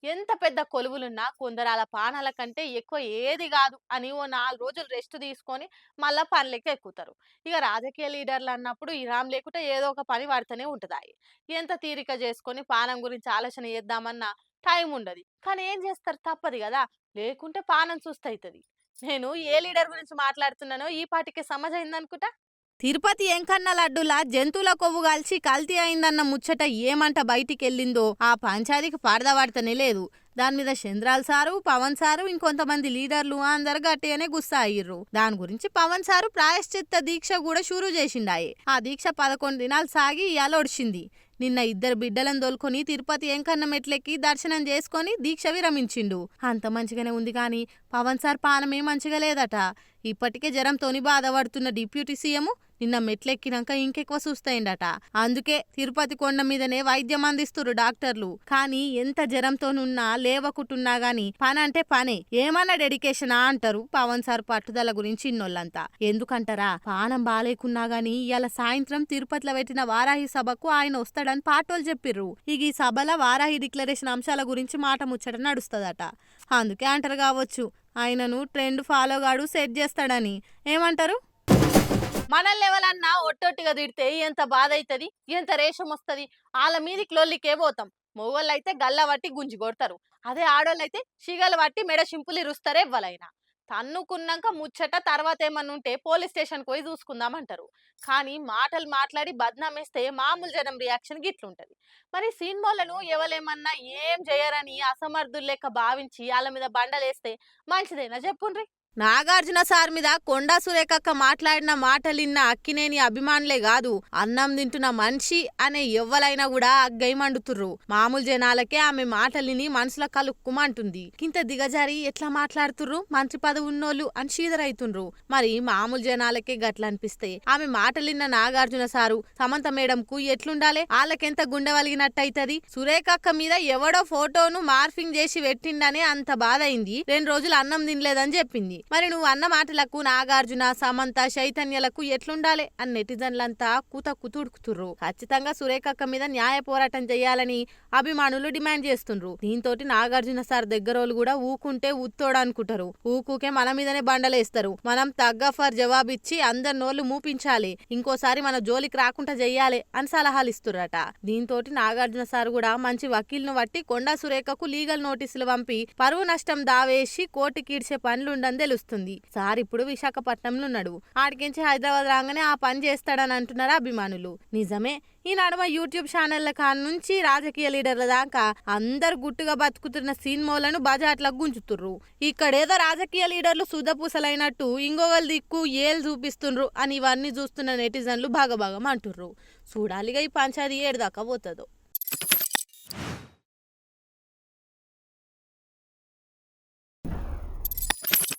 ఎంత పెద్ద కొలువులున్నా కొందరాల పానాల కంటే ఎక్కువ ఏది గాదు అని ఓ 4 రోజులు రెస్ట్ తీసుకొని మళ్ళా పనులకి ఎక్కుతారు. ఇక రాజకీయ లీడర్లు అన్నప్పుడు ఇరామ్ లేకుంటే ఏదో ఒక పని పడుతూనే ఉంటదాయె. ఎంత తీరిక చేసుకొని పానం గురించి ఆలోచన చేద్దామన్నా టైం ఉండదు. కానీ ఏం చేస్తారు తప్పదు గదా! లేకుంటే పానం సుస్తయితది. నేను ఏ లీడర్ గురించి మాట్లాడుతున్నానో ఈ పాటికే సమజయిందనుకుంటా. తిరుపతి ఎంకన్న లడ్డులా జంతువుల కొవ్వు కాల్చి కల్తీ అయిందన్న ముచ్చట ఏమంట బయటికెళ్ళిందో ఆ పంచాయతీకి పడదపడతనే లేదు. దాని మీద చంద్రాల్ సారు, పవన్ సారు, ఇంకొంతమంది లీడర్లు అందరు గట్టిగానే గుస్సా అయ్యిర్రు. దాని గురించి పవన్ సారు ప్రాయశ్చిత్త దీక్ష కూడా షురూ చేసిండాయే. ఆ దీక్ష 11 దినాలు సాగి ఇయాల ఒడిచింది. నిన్న ఇద్దరు బిడ్డలను దొలుకొని తిరుపతి ఎంకన్న మెట్లెక్కి దర్శనం చేసుకొని దీక్ష విరమించిండు. అంత మంచిగానే ఉంది కానీ పవన్ సార్ పానమే మంచిగా లేదట. ఇప్పటికే జ్వరంతోని బాధపడుతున్న డిప్యూటీ సీఎం నిన్న మెట్లెక్కినాక ఇంకెక్కువ సుస్తయిండట. అందుకే తిరుపతి కొండ మీదనే వైద్యం అందిస్తురు డాక్టర్లు. కానీ ఎంత జ్వరంతోనున్నా లేవకుటున్నా గాని పని అంటే పనే. ఏమన్నా డెడికేషనా అంటారు పవన్ సార్ పట్టుదల గురించి ఇన్నోళ్ళంతా. ఎందుకంటారా, పానం బాలేకున్నా గాని ఇవాళ సాయంత్రం తిరుపతిలో పెట్టిన వారాహి సభకు ఆయన వస్తాడని పాటోలు చెప్పిర్రు. ఇక ఈ సభలో వారాహి డిక్లరేషన్ అంశాల గురించి మాట ముచ్చట నడుస్తుందట. అందుకే అంటారు కావచ్చు ఆయనను ట్రెండ్ ఫాలోగాడు సెట్ చేస్తాడని. ఏమంటారు? మనల్ని ఎవరన్నా ఒట్టొట్టిగా తిడితే ఎంత బాధ అవుతుంది, ఎంత రేషం వస్తుంది. వాళ్ళ మీదికి లొల్లికే పోతాం. మొగోళ్ళు అయితే గల్ల పట్టి గుంజి కొడతారు. అదే ఆడోళ్ళు అయితే షిగలు పట్టి మెడ షింపులు ఇరుస్తారే ఎవ్వలైనా. తన్నుకున్నాక ముచ్చట తర్వాత ఏమన్నా ఉంటే పోలీస్ స్టేషన్కి పోయి చూసుకుందామంటారు. కానీ మాటలు మాట్లాడి బద్నామేస్తే మామూలు జనం రియాక్షన్ గిట్లుంటది. మరి సినిమాలను ఎవలేమన్నా ఏం చేయరని అసమర్థులు లెక్క భావించి వాళ్ళ మీద బండలేస్తే మంచిదేనా చెప్పుండ్రి. నాగార్జున సార్ మీద కొండా సురేఖక్క మాట్లాడిన మాటలిన్న అక్కినేని అభిమానులే కాదు, అన్నం తింటున్న మనిషి అనే ఎవ్వలైనా కూడా అగ్గై మండుతుర్రు. మామూలు జనాలకే ఆమె మాటలిని మనసుల కలుక్కుమంటుంది. ఇంత దిగజారి ఎట్లా మాట్లాడుతుర్రు మంచి పదవి ఉన్నోళ్ళు అని చీదరైతుండ్రు. మరి మామూలు జనాలకే గట్లనిపిస్తే ఆమె మాటలిన్న నాగార్జున సారు సమంత మేడంకు ఎట్లుండాలే? వాళ్ళకెంత గుండె వలిగినట్టయితది. సురేఖక్క మీద ఎవడో ఫోటోను మార్ఫింగ్ చేసి పెట్టిండనే అంత బాధ అయింది. 2 రోజులు అన్నం తినలేదని చెప్పింది. మరి నువ్వు అన్న మాటలకు నాగార్జున, సమంత, చైతన్యలకు ఎట్లుండాలి అని నెటిజన్లంతా కూత కుతుడుకుతుర్రు. ఖచ్చితంగా సురేఖక్క మీద న్యాయ పోరాటం చేయాలని అభిమానులు డిమాండ్ చేస్తుండ్రు. దీంతో నాగార్జున సార్ దగ్గరోళ్ళు కూడా ఊకుంటే ఉత్తోడనుకుంటారు. ఊకుకే మన మీదనే బండలేస్తారు. మనం తగ్గ ఫర్ జవాబిచ్చి అందరి నోళ్లు మూపించాలి, ఇంకోసారి మన జోలికి రాకుండా చెయ్యాలి అని సలహాలు ఇస్తుర్రట. దీంతో నాగార్జున సార్ కూడా మంచి వకీల్ను బట్టి కొండా సురేఖకు లీగల్ నోటీసులు పంపి పరువు నష్టం దావేసి కోర్టుకీడ్చే పనులుండని తెలుస్తుంది. సార్ ఇప్పుడు విశాఖపట్నంలో ఉన్నాడు. ఆడికించి హైదరాబాద్ రాగానే ఆ పని చేస్తాడని అంటున్నారు అభిమానులు. నిజమే. ఈ నడుమ యూట్యూబ్ ఛానళ్ల కానుంచి రాజకీయ లీడర్ల దాకా అందరు గుట్టుగా బతుకుతున్న సినిమాలను బజాట్లకు గుంజుతుర్రు. ఇక్కడేదో రాజకీయ లీడర్లు సుధపూసలైనట్టు ఇంకొకరు దిక్కు ఏలు చూపిస్తుండ్రు అని ఇవన్నీ చూస్తున్న నెటిజన్లు భాగభాగం అంటుర్రు. చూడాలిగా ఈ పంచాయతీ ఏడు దాకా పోతుందో.